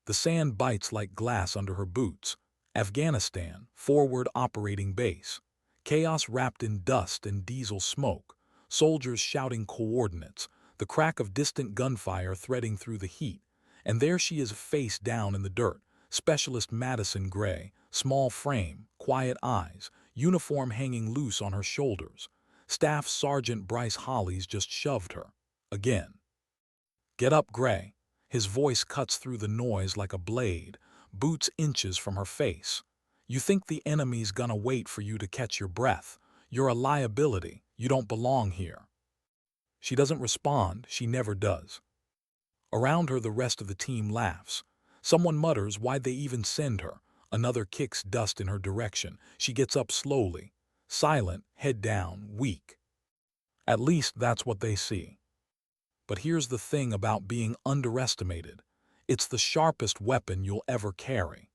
The sand bites like glass under her boots. Afghanistan, forward operating base. Chaos wrapped in dust and diesel smoke. Soldiers shouting coordinates. The crack of distant gunfire threading through the heat. And there she is face down in the dirt. Specialist Madison Gray, small frame, quiet eyes, uniform hanging loose on her shoulders. Staff Sergeant Bryce Holly's just shoved her. Again. Get up, Gray. His voice cuts through the noise like a blade, boots inches from her face. You think the enemy's gonna wait for you to catch your breath. You're a liability. You don't belong here. She doesn't respond. She never does. Around her, the rest of the team laughs. Someone mutters why'd they even send her. Another kicks dust in her direction. She gets up slowly, silent, head down, weak. At least that's what they see. But here's the thing about being underestimated. It's the sharpest weapon you'll ever carry.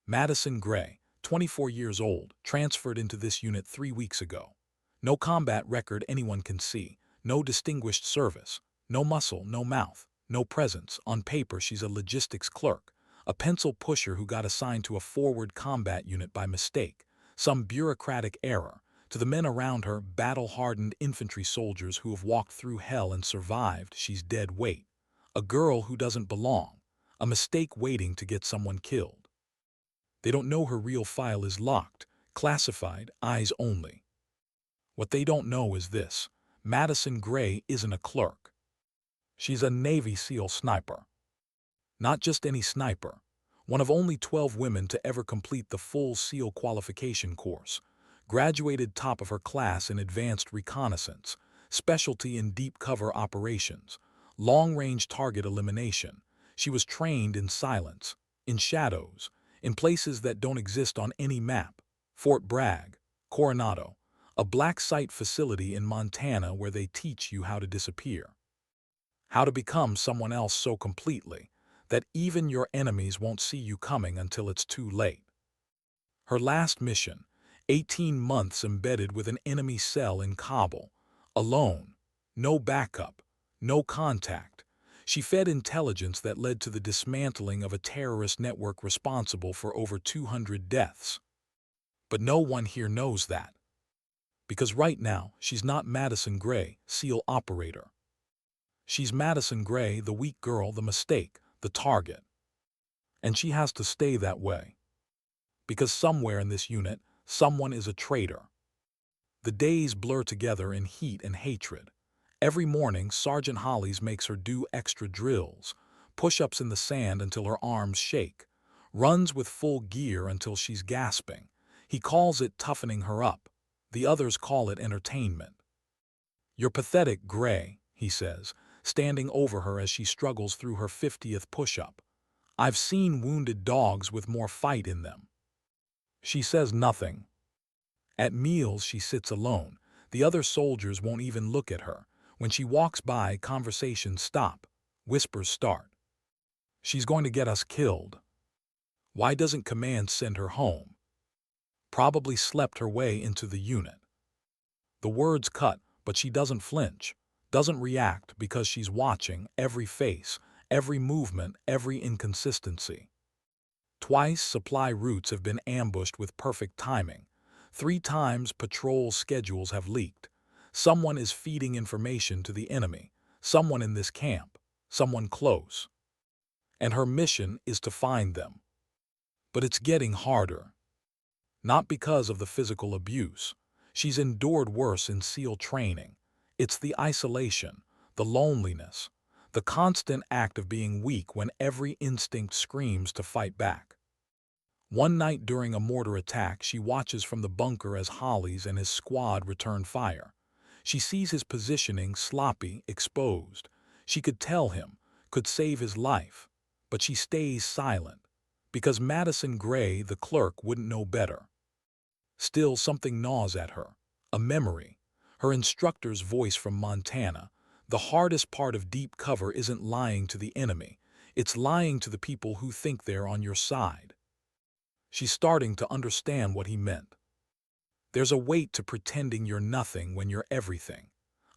Madison Gray, 24 years old, transferred into this unit 3 weeks ago. No combat record anyone can see, no distinguished service, no muscle, no mouth, no presence. On paper, she's a logistics clerk, a pencil pusher who got assigned to a forward combat unit by mistake, some bureaucratic error. To the men around her, battle-hardened infantry soldiers who have walked through hell and survived, she's dead weight. A girl who doesn't belong. A mistake waiting to get someone killed. They don't know her real file is locked, classified, eyes only. What they don't know is this: Madison Gray isn't a clerk. She's a Navy SEAL sniper. Not just any sniper. One of only 12 women to ever complete the full SEAL qualification course. Graduated top of her class in advanced reconnaissance, specialty in deep cover operations, long-range target elimination. She was trained in silence, in shadows, in places that don't exist on any map. Fort Bragg, Coronado, a black site facility in Montana where they teach you how to disappear. How to become someone else so completely that even your enemies won't see you coming until it's too late. Her last mission, 18 months embedded with an enemy cell in Kabul, alone, no backup, no contact. She fed intelligence that led to the dismantling of a terrorist network responsible for over 200 deaths. But no one here knows that. Because right now, she's not Madison Gray, SEAL operator. She's Madison Gray, the weak girl, the mistake, the target. And she has to stay that way. Because somewhere in this unit, someone is a traitor. The days blur together in heat and hatred. Every morning, Sergeant Hollies makes her do extra drills, push-ups in the sand until her arms shake, runs with full gear until she's gasping. He calls it toughening her up. The others call it entertainment. "You're pathetic, Gray," he says, standing over her as she struggles through her 50th push-up. "I've seen wounded dogs with more fight in them." She says nothing. At meals, she sits alone. The other soldiers won't even look at her. When she walks by, conversations stop. Whispers start. "She's going to get us killed. Why doesn't command send her home? Probably slept her way into the unit." The words cut, but she doesn't flinch, doesn't react because she's watching every face, every movement, every inconsistency. Twice, supply routes have been ambushed with perfect timing. 3 times, patrol schedules have leaked. Someone is feeding information to the enemy, someone in this camp, someone close. And her mission is to find them. But it's getting harder. Not because of the physical abuse. She's endured worse in SEAL training. It's the isolation, the loneliness, the constant act of being weak when every instinct screams to fight back. One night during a mortar attack, she watches from the bunker as Hollies and his squad return fire. She sees his positioning sloppy, exposed. She could tell him, could save his life, but she stays silent, because Madison Gray, the clerk, wouldn't know better. Still, something gnaws at her, a memory. Her instructor's voice from Montana. The hardest part of deep cover isn't lying to the enemy, it's lying to the people who think they're on your side. She's starting to understand what he meant. There's a weight to pretending you're nothing when you're everything.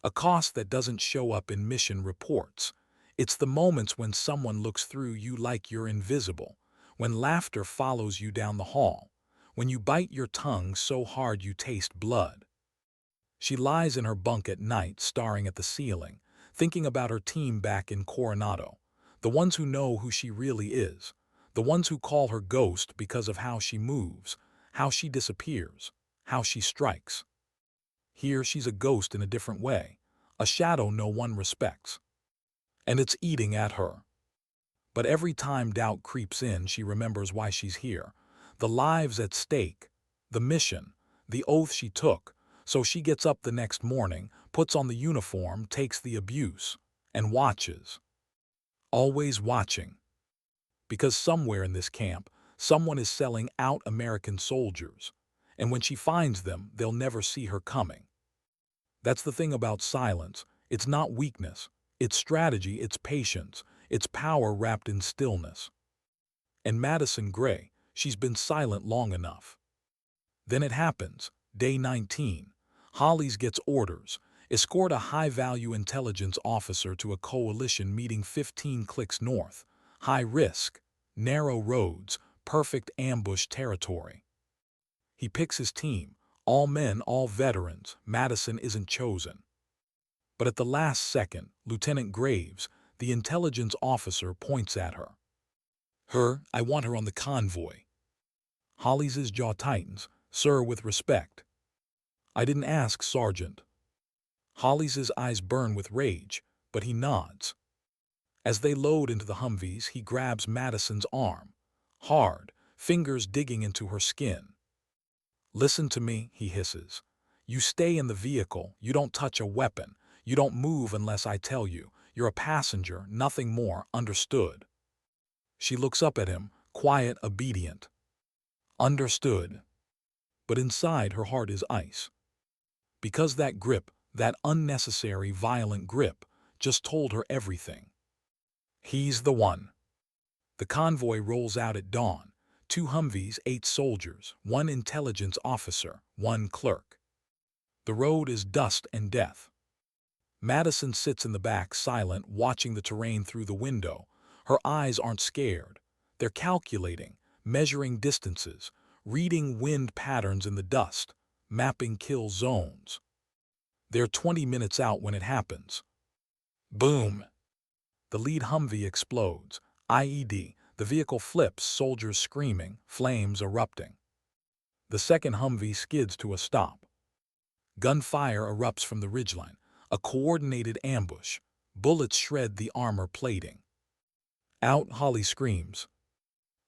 A cost that doesn't show up in mission reports. It's the moments when someone looks through you like you're invisible, when laughter follows you down the hall, when you bite your tongue so hard you taste blood. She lies in her bunk at night, staring at the ceiling, thinking about her team back in Coronado, the ones who know who she really is, the ones who call her ghost because of how she moves, how she disappears, how she strikes. Here she's a ghost in a different way, a shadow no one respects. And it's eating at her. But every time doubt creeps in, she remembers why she's here. The lives at stake, the mission, the oath she took. So she gets up the next morning, puts on the uniform, takes the abuse, and watches. Always watching. Because somewhere in this camp, someone is selling out American soldiers. And when she finds them, they'll never see her coming. That's the thing about silence. It's not weakness. It's strategy, it's patience, it's power wrapped in stillness. And Madison Gray, she's been silent long enough. Then it happens. Day 19. Hollis gets orders. Escort a high-value intelligence officer to a coalition meeting 15 clicks north. High risk, narrow roads, perfect ambush territory. He picks his team. All men, all veterans. Madison isn't chosen. But at the last second, Lieutenant Graves, the intelligence officer, points at her. I want her on the convoy. Hollis's jaw tightens. Sir, with respect. I didn't ask, Sergeant. Hollis's eyes burn with rage, but he nods. As they load into the Humvees, he grabs Madison's arm. Hard, fingers digging into her skin. Listen to me, he hisses. You stay in the vehicle, you don't touch a weapon. You don't move unless I tell you. You're a passenger, nothing more, understood? She looks up at him, quiet, obedient. Understood. But inside her heart is ice. Because that grip, that unnecessary, violent grip, just told her everything. He's the one. The convoy rolls out at dawn. 2 Humvees, 8 soldiers, 1 intelligence officer, 1 clerk. The road is dust and death. Madison sits in the back, silent, watching the terrain through the window. Her eyes aren't scared. They're calculating, measuring distances, reading wind patterns in the dust, mapping kill zones. They're 20 minutes out when it happens. Boom! The lead Humvee explodes. IED. The vehicle flips, soldiers screaming, flames erupting. The second Humvee skids to a stop. Gunfire erupts from the ridgeline. A coordinated ambush. Bullets shred the armor plating. Out, Holly screams.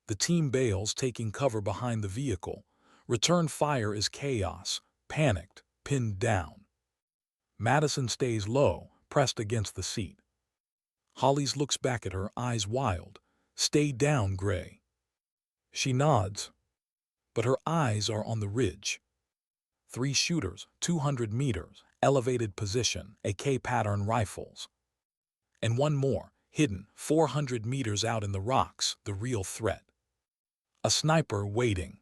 The team bails, taking cover behind the vehicle. Return fire is chaos, panicked, pinned down. Madison stays low, pressed against the seat. Hollis looks back at her, eyes wild. Stay down, Gray. She nods. But her eyes are on the ridge. 3 shooters, 200 meters, elevated position, AK pattern rifles. And 1 more, hidden, 400 meters out in the rocks, the real threat. A sniper waiting.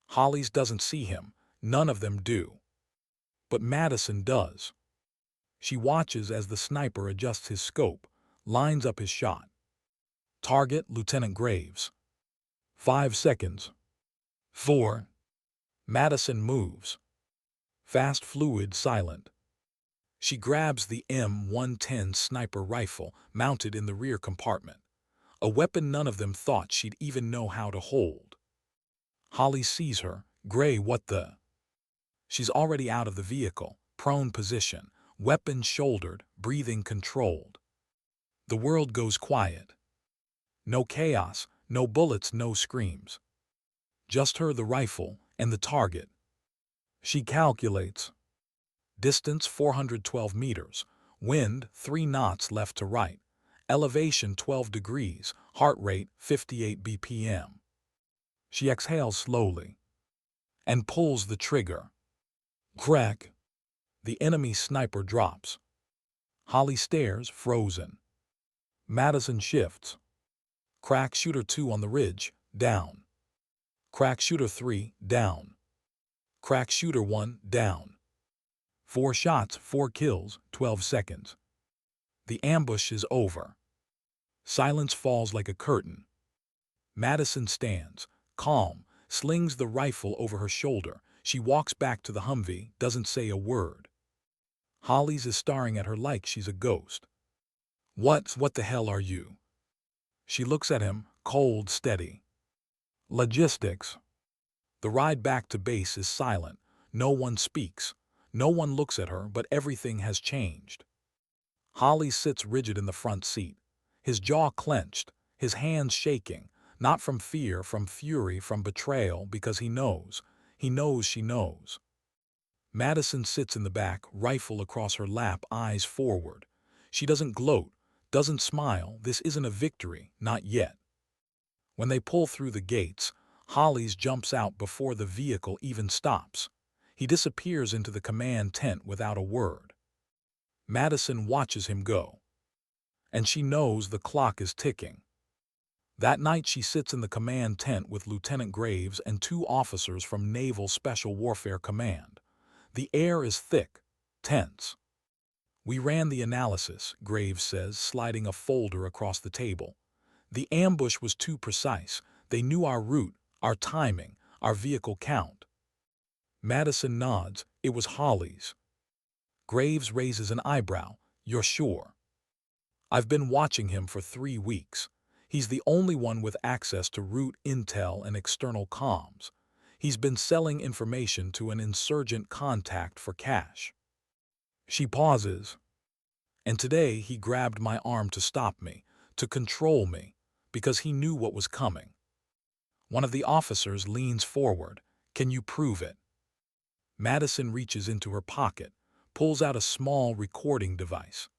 Hollis doesn't see him, none of them do. But Madison does. She watches as the sniper adjusts his scope, lines up his shot. Target, Lieutenant Graves. 5 seconds. 4. Madison moves. Fast, fluid, silent. She grabs the M110 sniper rifle mounted in the rear compartment, a weapon none of them thought she'd even know how to hold. Holly sees her. Gray, what the? She's already out of the vehicle, prone position, weapon shouldered, breathing controlled. The world goes quiet. No chaos, no bullets, no screams. Just her, the rifle, and the target. She calculates. Distance 412 meters, wind 3 knots left to right, elevation 12 degrees, heart rate 58 BPM. She exhales slowly and pulls the trigger. Crack! The enemy sniper drops. Holly stares, frozen. Madison shifts. Crack shooter 2 on the ridge, down. Crack shooter 3, down. Crack shooter 1, down. 4 shots, 4 kills, 12 seconds. The ambush is over. Silence falls like a curtain. Madison stands, calm, slings the rifle over her shoulder. She walks back to the Humvee, doesn't say a word. Hollis is staring at her like she's a ghost. What the hell are you? She looks at him, cold, steady. Logistics. The ride back to base is silent. No one speaks. No one looks at her, but everything has changed. Hollis sits rigid in the front seat, his jaw clenched, his hands shaking, not from fear, from fury, from betrayal, because he knows she knows. Madison sits in the back, rifle across her lap, eyes forward. She doesn't gloat, doesn't smile. This isn't a victory, not yet. When they pull through the gates, Hollis jumps out before the vehicle even stops. He disappears into the command tent without a word. Madison watches him go. And she knows the clock is ticking. That night she sits in the command tent with Lieutenant Graves and 2 officers from Naval Special Warfare Command. The air is thick, tense. "We ran the analysis," Graves says, sliding a folder across the table. "The ambush was too precise. They knew our route, our timing, our vehicle count." Madison nods. "It was Hollis." Graves raises an eyebrow. "You're sure?" "I've been watching him for 3 weeks. He's the only one with access to route intel and external comms. He's been selling information to an insurgent contact for cash." She pauses. "And today he grabbed my arm to stop me, to control me, because he knew what was coming." One of the officers leans forward. "Can you prove it?" Madison reaches into her pocket, pulls out a small recording device.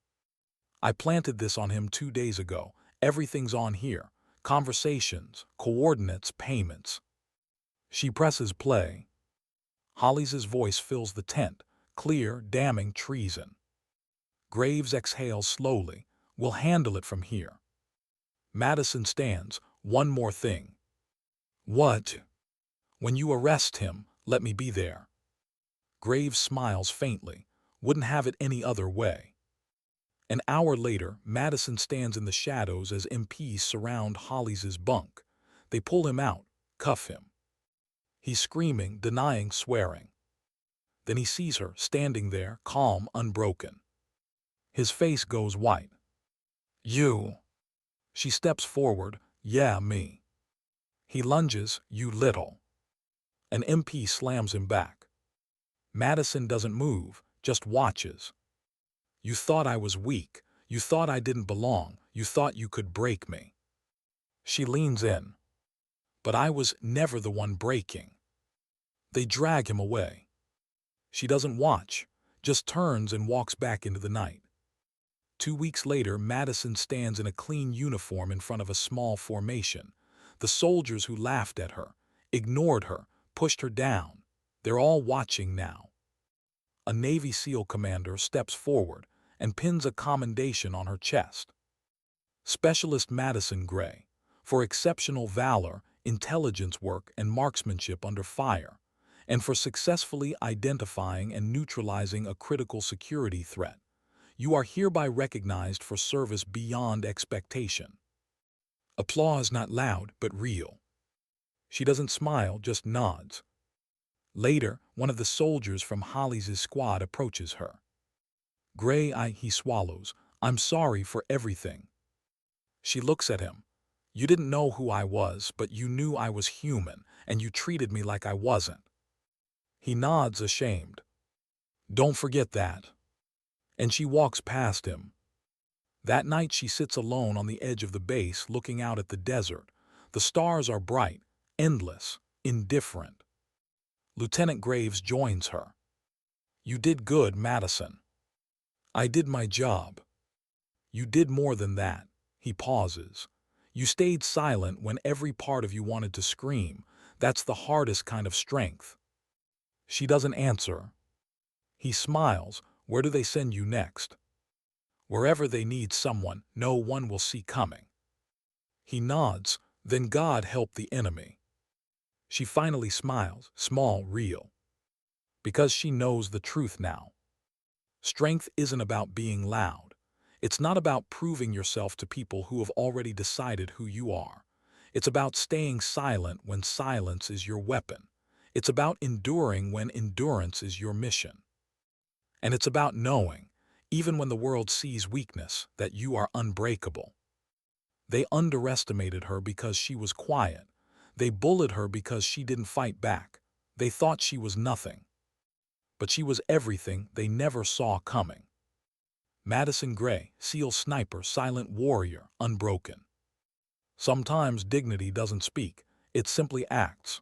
"I planted this on him 2 days ago. Everything's on here. Conversations, coordinates, payments." She presses play. Hollis's voice fills the tent, clear, damning treason. Graves exhales slowly. "We'll handle it from here." Madison stands. "One more thing." "What?" "When you arrest him, let me be there." Graves smiles faintly. "Wouldn't have it any other way." An hour later, Madison stands in the shadows as MPs surround Hollis's bunk. They pull him out, cuff him. He's screaming, denying, swearing. Then he sees her, standing there, calm, unbroken. His face goes white. "You." She steps forward. "Yeah, me." He lunges. "You little." An MP slams him back. Madison doesn't move, just watches. "You thought I was weak. You thought I didn't belong. You thought you could break me." She leans in. "But I was never the one breaking." They drag him away. She doesn't watch, just turns and walks back into the night. 2 weeks later, Madison stands in a clean uniform in front of a small formation. The soldiers who laughed at her, ignored her, pushed her down, they're all watching now. A Navy SEAL commander steps forward and pins a commendation on her chest. Specialist Madison Gray, for exceptional valor, intelligence work, and marksmanship under fire, and for successfully identifying and neutralizing a critical security threat. You are hereby recognized for service beyond expectation. Applause not loud, but real. She doesn't smile, just nods. Later, one of the soldiers from Hollis's squad approaches her. "Gray, he swallows. "I'm sorry for everything." She looks at him. "You didn't know who I was, but you knew I was human, and you treated me like I wasn't." He nods, ashamed. "Don't forget that." And she walks past him. That night she sits alone on the edge of the base, looking out at the desert. The stars are bright, endless, indifferent. Lieutenant Graves joins her. "You did good, Madison." "I did my job." "You did more than that." He pauses. "You stayed silent when every part of you wanted to scream. That's the hardest kind of strength." She doesn't answer. He smiles. "Where do they send you next?" "Wherever they need someone no one will see coming." He nods. "Then God help the enemy." She finally smiles, small, real. Because she knows the truth now. Strength isn't about being loud. It's not about proving yourself to people who have already decided who you are. It's about staying silent when silence is your weapon. It's about enduring when endurance is your mission. And it's about knowing, even when the world sees weakness, that you are unbreakable. They underestimated her because she was quiet. They bullied her because she didn't fight back. They thought she was nothing. But she was everything they never saw coming. Madison Gray, SEAL sniper, silent warrior, unbroken. Sometimes dignity doesn't speak, it simply acts.